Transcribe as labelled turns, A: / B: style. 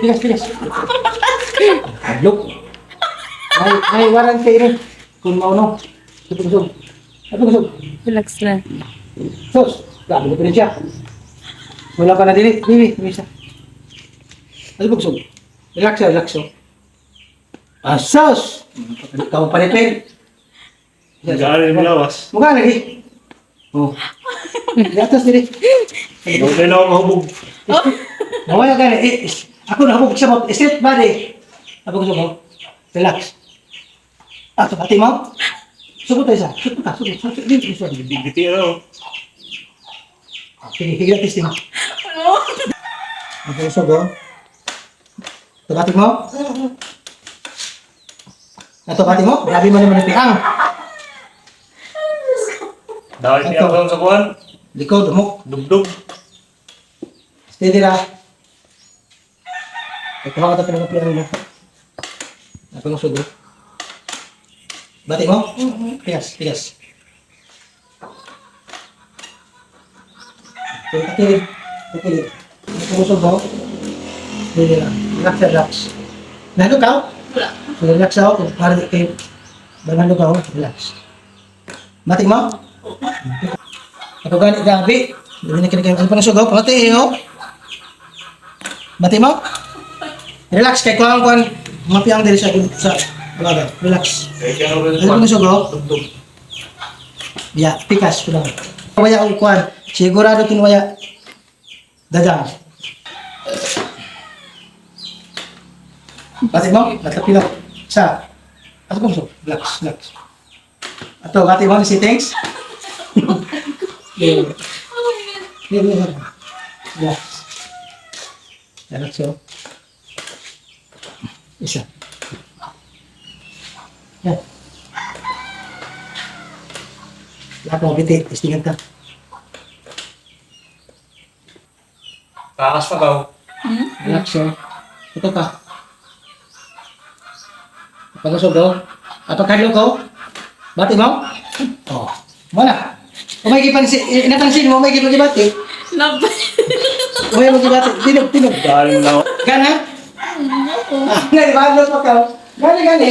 A: Tigas, tigas. Look. May warranty ini. Kung mauno. Kusog. Ano kusog?
B: Relax na.
A: Sus. Grabe ko siya. Wala ka na dili. Bibi, bisa. Ano ba kusog? Relax siya, relax siya. Sus! Ikaw palipin.
C: Nag-aaral mo lawas.
A: Mukha lagi. Oh. Di atas dili.
C: Huwag na ako mahubog.
A: Mawala ka na. Ako nahubog siya mo. Straight body. Ano kusog mo? Relax. Ato, pati mo? Subot tayo sa. Subot ka, subot. Subot. Dito, dito.
C: Bigiti ano.
A: Sige, higla testing. Ang kusog, oh. Ito, mo? Ito, mo? Grabe mo naman ang pihang.
C: Dahil siya ako sa kuhan.
A: Likod, umok.
C: Dugdug.
A: Steady ra. Ito ka ito ng pihang mo. Ang kusog, oh. Bati mo? Tigas, tigas. Takilid. Takilid. Ang kusog, oh. Steady ra. Relax, relax. Nahalo ka?
B: Wala.
A: So, relax ako. Para kayo. Nahalo ka, oh. Relax. Bati mo? Ako ganit gabi. Hindi na kinikain. Ano pa ng sugaw? Pangati eh, oh. Bati mo? Relax. Kaya kuhaan mapiang dali sa baga. Relax.
C: Kaya
A: Ano pa ng sugaw?
C: Dugdug.
A: Ya, pikas. Kulang. Waya ang kuhaan. Sigurado kinwaya. Dadang. Bati mo? Natapilok. Sa. Ano pa ng relax, relax. Ato, bati mo ni settings? Yeah. Yeah. Relax. Relax, oh. Isa. Yan. Lahat mo, biti. Testingan ka.
C: Takas pa daw.
A: Relax, oh. Ito pa. Pagusog, oh. Apagkadlo ko. Bati mo? Oh. Wala. Umay kipansin. Inapansin mo, umay kipagibati.
B: Love.
A: Umay magibati. Tinog, tinog.
C: Dahil mo na ako.
A: Gana? Ah, ngayon, bago pa ka. Gani, gani.